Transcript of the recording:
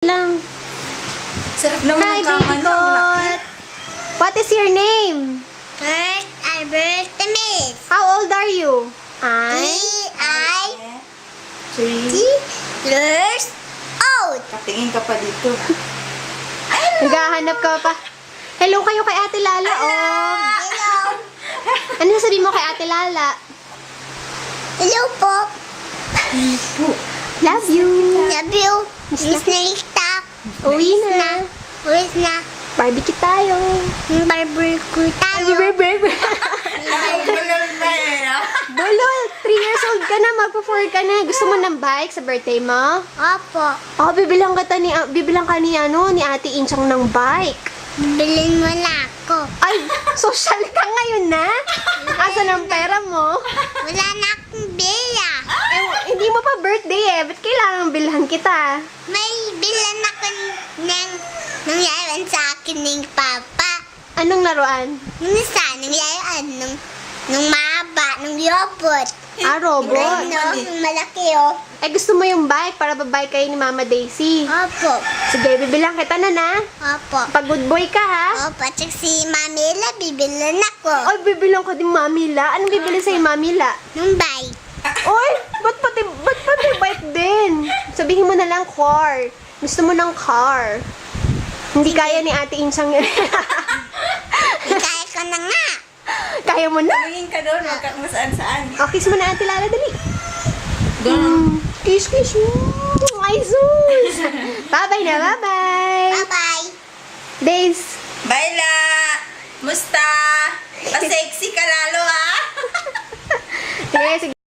lang. Sarap naman Hi, ang kama baby niya. Ang laki. goat. What is your name? First, Albert Temis. How old are you? I. Three. Years old. Patingin ka pa dito. Naghahanap ka pa. Hello kayo kay Ate Lala, oh. Hello. Ano sabi mo kay Ate Lala? Hello po. Love you. Love you. Miss Nalita. Uwi na. Uwis na. Barbecue tayo. Barbecue tayo. Bulol na eh, ah. Bulol, 3 years old ka na, magpa-4 ka na. Gusto mo ng bike sa birthday mo? Opo. Oh, bibilang ka ni Ate Inchang ng bike. Bilhin mo na ako. Ay, social ka ngayon na? Asa ng pera mo? Wala na akong bila. Eh, hindi mo pa birthday eh. Ba't kailangan bilhan kita? May bilan ako ng nangyayaan sa akin ng papa. Anong laruan? Nung isa, nangyayaan nung mahaba, nung yogurt. Ah, robot. No, yung malaki oh. Eh, gusto mo yung bike para babike kayo ni Mama Daisy. Opo. Sige, bibilang kita na. Opo. Pag good boy ka, ha? Opo, at saka si Mamila, bibilan ako. Ay, bibilang ka din Mamila. Anong bibili sa'yo, Mamila? Nung bike. Oy, ba't pati bike din? Sabihin mo na lang car. Gusto mo ng car. Hindi kaya ni Ate Inchang yun. Kaya ko na nga. Kaya mo na? Tumingin ka doon, huwag ka kung saan-saan. Oh, kiss mo na Ate Lala, dali. Doon. Kiss. Ay, sus. Bye-bye na, bye-bye. Bye-bye. Days. Baila! Musta? Pa-sexy ka lalo, ha? Sige, sige.